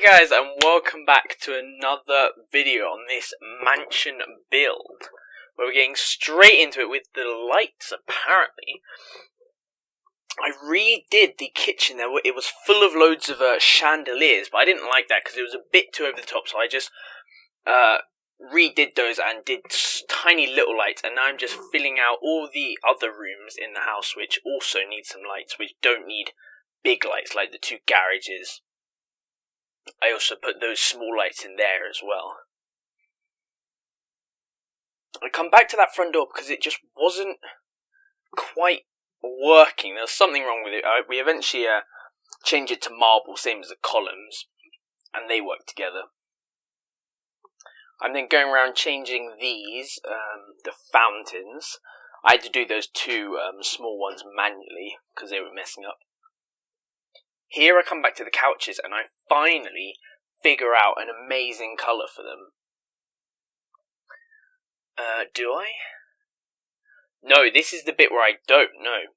Guys, and welcome back to another video on this mansion build, where we're getting straight into it with the lights. Apparently, I redid the kitchen there. It was full of loads of chandeliers, but I didn't like that because it was a bit too over the top, so I just redid those and did tiny little lights, and now I'm just filling out all the other rooms in the house which also need some lights, which don't need big lights, like the two garages. I also put those small lights in there as well. I come back to that front door because it just wasn't quite working. There was something wrong with it. We eventually changed it to marble, same as the columns, and they work together. I'm then going around changing these, the fountains. I had to do those two small ones manually because they were messing up. Here I come back to the couches and I finally figure out an amazing colour for them. Do I? No, this is the bit where I don't know.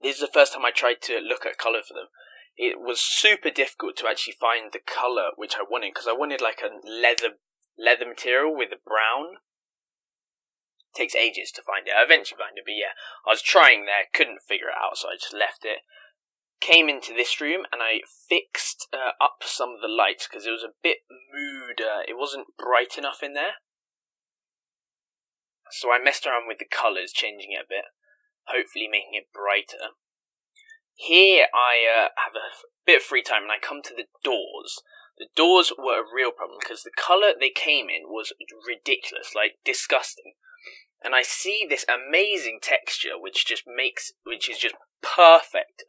This is the first time I tried to look at colour for them. It was super difficult to actually find the colour which I wanted, because I wanted like a leather material with a brown. It takes ages to find it. I eventually found it, but yeah, I was trying there, couldn't figure it out, so I just left it. Came into this room and I fixed up some of the lights because it was a bit mood. It wasn't bright enough in there, so I messed around with the colours, changing it a bit, hopefully making it brighter. Here I have a bit of free time and I come to the doors. The doors were a real problem because the colour they came in was ridiculous, like disgusting. And I see this amazing texture which is just perfect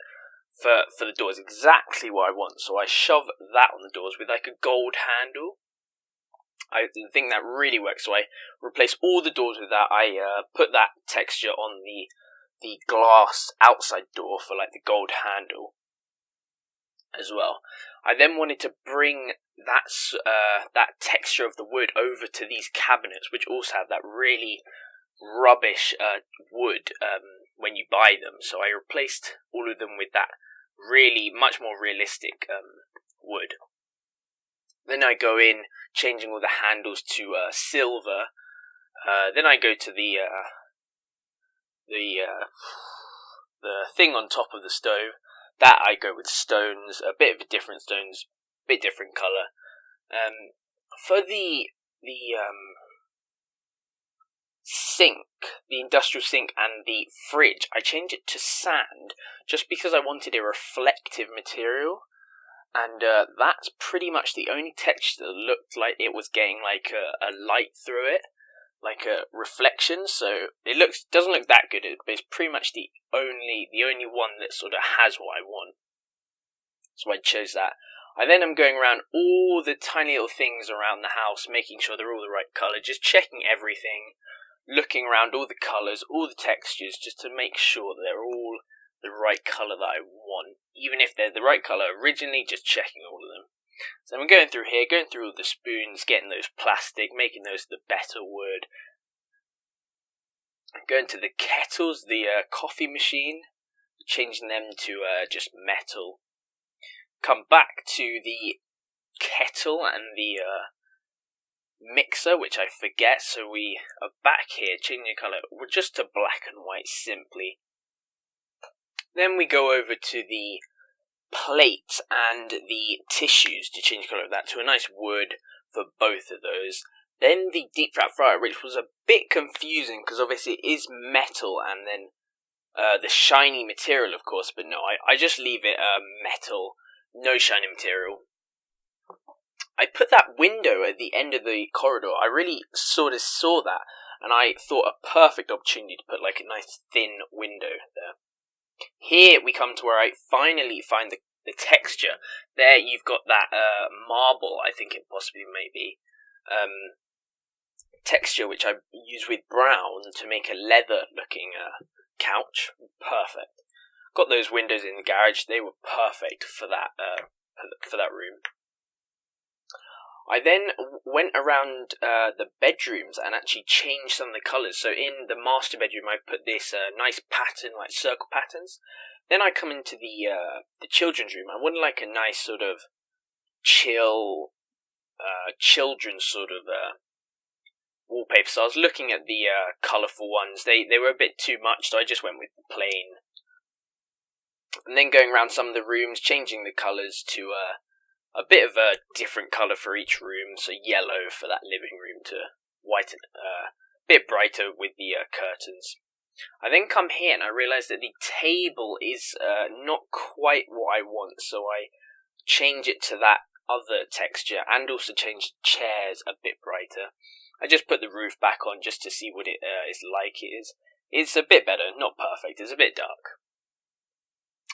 for the doors, exactly what I want. So I shove that on the doors with like a gold handle. I think that really works. So I replace all the doors with that. I put that texture on the glass outside door for like the gold handle as well. I then wanted to bring that texture of the wood over to these cabinets, which also have that really rubbish wood when you buy them. So I replaced all of them with that really much more realistic wood. Then I go in, changing all the handles to silver. Then I go to the thing on top of the stove. That I go with stones, a bit of a different stones, bit different colour. For the sink, the industrial sink and the fridge, I changed it to sand just because I wanted a reflective material, and that's pretty much the only texture that looked like it was getting like a light through it, like a reflection. So it doesn't look that good, but it's pretty much the only one that sort of has what I want. So I chose that. I then am going around all the tiny little things around the house, making sure they're all the right colour, just checking everything, looking around all the colours, all the textures, just to make sure that they're all the right colour that I want. Even if they're the right colour originally, just checking all of them. So I'm going through here, going through all the spoons, getting those plastic, making those the better wood. I'm going to the kettles, the coffee machine, changing them to just metal. Come back to the kettle and the mixer, which I forget, so we are back here, changing the colour. We're just to black and white, simply. Then we go over to the plates and the tissues to change the colour of that to a nice wood for both of those. Then the deep fat fryer, which was a bit confusing because obviously it is metal and then the shiny material, of course, but no, I just leave it metal, no shiny material. I put that window at the end of the corridor. I really sort of saw that, and I thought a perfect opportunity to put like a nice thin window there. Here we come to where I finally find the texture. There you've got that marble, I think it possibly may be, texture which I use with brown to make a leather looking couch. Perfect. Got those windows in the garage. They were perfect for that room. I then went around the bedrooms and actually changed some of the colours. So in the master bedroom, I've put this nice pattern, like circle patterns. Then I come into the children's room. I wanted like a nice sort of chill, children's sort of wallpaper. So I was looking at the colourful ones. They were a bit too much, so I just went with the plain. And then going around some of the rooms, changing the colours to a bit of a different colour for each room. So yellow for that living room to white and a bit brighter with the curtains. I then come here and I realise that the table is not quite what I want, so I change it to that other texture and also change the chairs a bit brighter. I just put the roof back on just to see what it is like. It's a bit better, not perfect, it's a bit dark.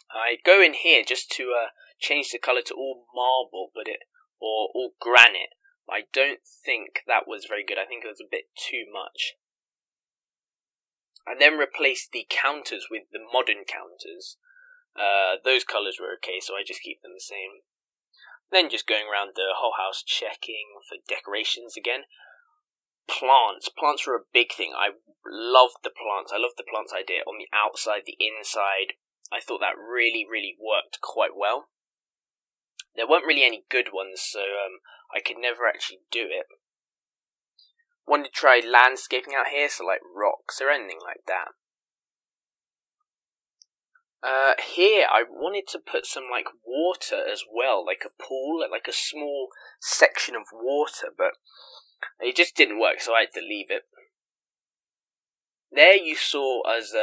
I go in here just to change the colour to all marble, or all granite. I don't think that was very good. I think it was a bit too much. I then replaced the counters with the modern counters. Those colours were okay, so I just keep them the same. Then just going around the whole house checking for decorations again. Plants. Plants were a big thing. I loved the plants. I loved the plants idea on the outside, the inside. I thought that really, really worked quite well. There weren't really any good ones, so I could never actually do it. Wanted to try landscaping out here, so like rocks or anything like that. Here I wanted to put some like water as well, like a pool, like a small section of water, but it just didn't work, so I had to leave it. There you saw us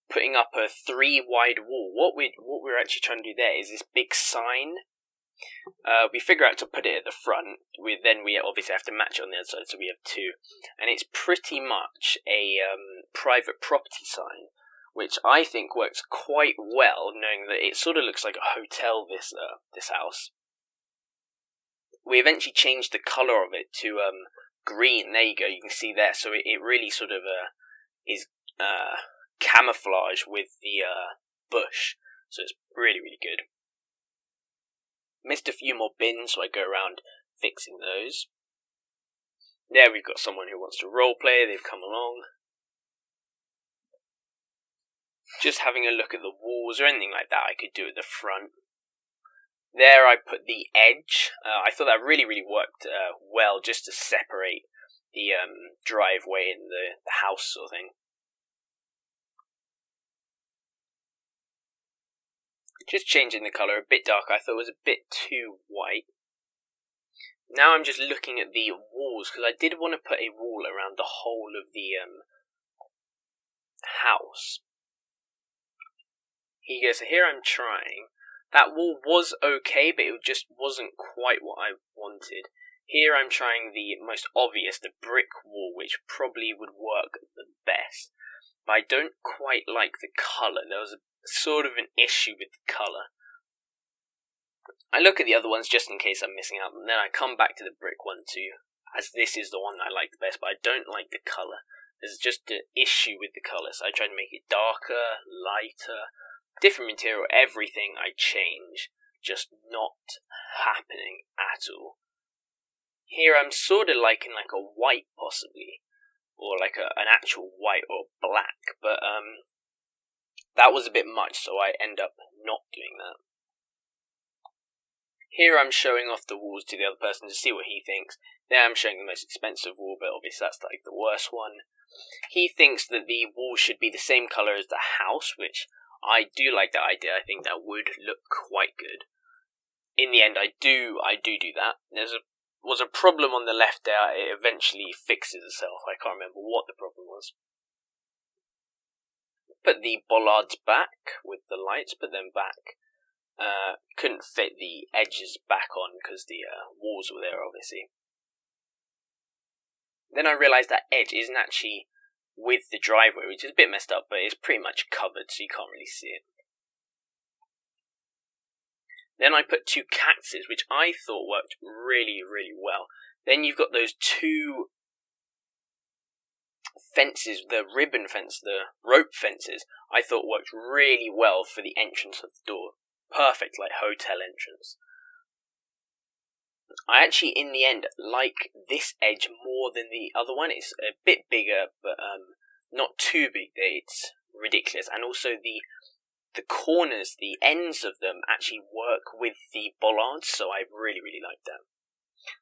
putting up a 3-wide wall. What we're actually trying to do there is this big sign. We figure out to put it at the front. We obviously have to match it on the other side, so we have 2. And it's pretty much a private property sign, which I think works quite well, knowing that it sort of looks like a hotel, this house. We eventually changed the colour of it to green. There you go, you can see there. So it really sort of is camouflage with the bush. So it's really, really good. Missed a few more bins, so I go around fixing those. There we've got someone who wants to roleplay. They've come along. Just having a look at the walls or anything like that I could do at the front. There I put the edge. I thought that really, really worked well, just to separate the driveway and the house sort of thing. Just changing the colour a bit dark. I thought it was a bit too white. Now I'm just looking at the walls, because I did want to put a wall around the whole of the house. Here you go, so here I'm trying. That wall was okay, but it just wasn't quite what I wanted. Here I'm trying the most obvious, the brick wall, which probably would work the best. But I don't quite like the colour. There was a sort of an issue with the colour. I look at the other ones just in case I'm missing out, and then I come back to the brick one too, as this is the one I like the best, but I don't like the colour. There's just an issue with the colour, so I try to make it darker, lighter, different material, everything I change, just not happening at all. Here I'm sort of liking like a white possibly, or like an actual white or black, but that was a bit much, so I end up not doing that. Here I'm showing off the walls to the other person to see what he thinks. There I'm showing the most expensive wall, but obviously that's like the worst one. He thinks that the wall should be the same colour as the house, which I do like that idea. I think that would look quite good. In the end, I do that. There was a problem on the left there. It eventually fixes itself. I can't remember what the problem was. Put the bollards back with the lights, put them back. Couldn't fit the edges back on because the walls were there, obviously. Then I realised that edge isn't actually with the driveway, which is a bit messed up, but it's pretty much covered, so you can't really see it. Then I put 2 cactuses, which I thought worked really, really well. Then you've got those 2 fences, the ribbon fence, the rope fences, I thought worked really well for the entrance of the door. Perfect, like hotel entrance. I actually, in the end, like this edge more than the other one. It's a bit bigger, but not too big that it's ridiculous. And also the the corners, the ends of them actually work with the bollards, so I really, really like that.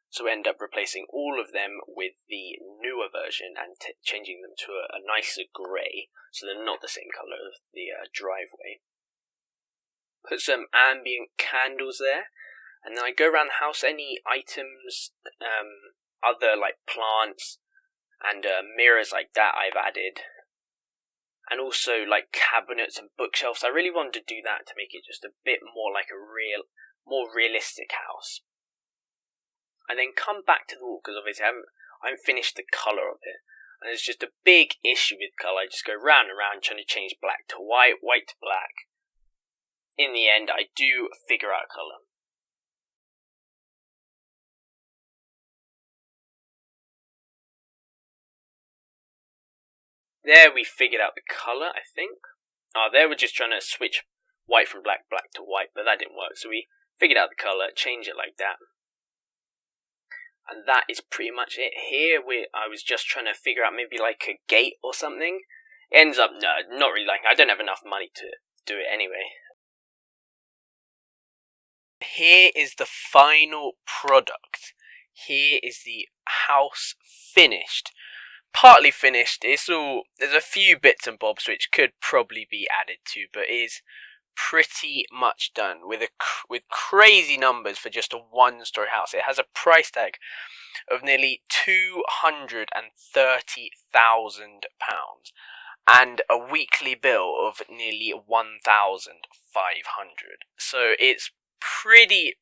So we end up replacing all of them with the newer version and changing them to a nicer grey, so they're not the same colour as the driveway. Put some ambient candles there, and then I go around the house, any items, other like plants and mirrors like that I've added, and also like cabinets and bookshelves. I really wanted to do that to make it just a bit more like more realistic house. I then come back to the wall because obviously I haven't finished the colour of it, and there's just a big issue with colour. I just go round and round trying to change black to white, white to black. In the end, I do figure out colour. There we figured out the colour, I think. There we're just trying to switch white from black, black to white, but that didn't work. So we figured out the colour, changed it like that. And that is pretty much it. Here I was just trying to figure out maybe like a gate or something. It ends up, no, not really liking it. I don't have enough money to do it anyway. Here is the final product. Here is the house finished. Partly finished. There's a few bits and bobs which could probably be added to, but it is pretty much done with crazy numbers for just a one-story house. It has a price tag of nearly £230,000 and a weekly bill of nearly 1,500. So it's pretty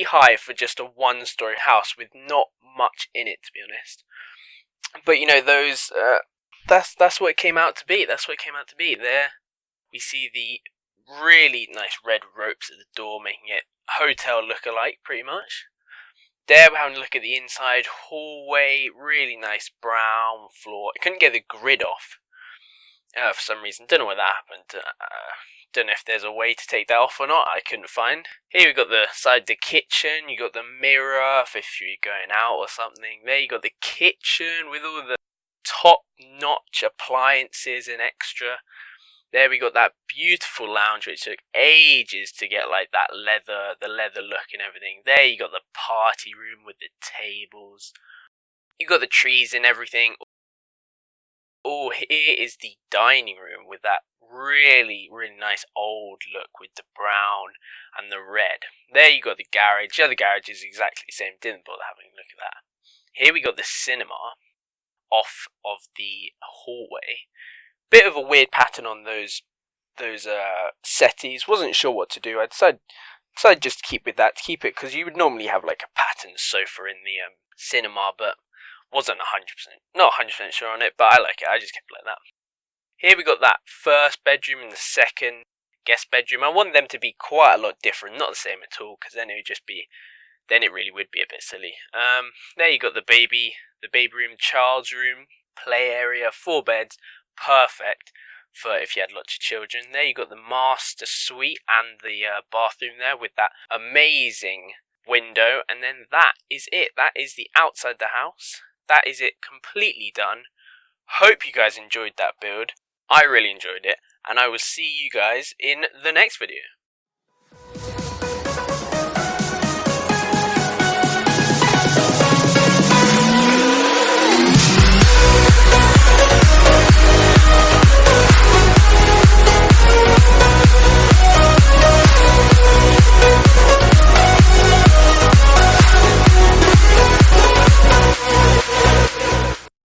high for just a one-story house with not much in it, to be honest. But you know, those that's what it came out to be. That's what it came out to be. There we see the really nice red ropes at the door, making it hotel look-alike, pretty much. There we're having a look at the inside hallway. Really nice brown floor. I couldn't get the grid off for some reason. Don't know why that happened. Don't know if there's a way to take that off or not. I couldn't find. Here we got the side of the kitchen. You got the mirror for if you're going out or something. There you got the kitchen with all the top-notch appliances and extra. There we got that beautiful lounge which took ages to get like the leather look and everything. There you got the party room with the tables. You got the trees and everything. Oh, here is the dining room with that really, really nice old look with the brown and the red. There you got the garage. The other garage is exactly the same. Didn't bother having a look at that. Here we got the cinema off of the hallway. Bit of a weird pattern on those settees. Wasn't sure what to do. I decided just to keep it because you would normally have like a pattern sofa in the cinema, but wasn't 100% sure on it. But I like it. I just kept it like that. Here we got that first bedroom and the second guest bedroom. I want them to be quite a lot different, not the same at all, because then it really would be a bit silly. There you got the baby room, child's room, play area, 4 beds, perfect for if you had lots of children. There you got the master suite and the bathroom there with that amazing window, and then that is it. That is the outside the house. That is it, completely done. Hope you guys enjoyed that build. I really enjoyed it, and I will see you guys in the next video.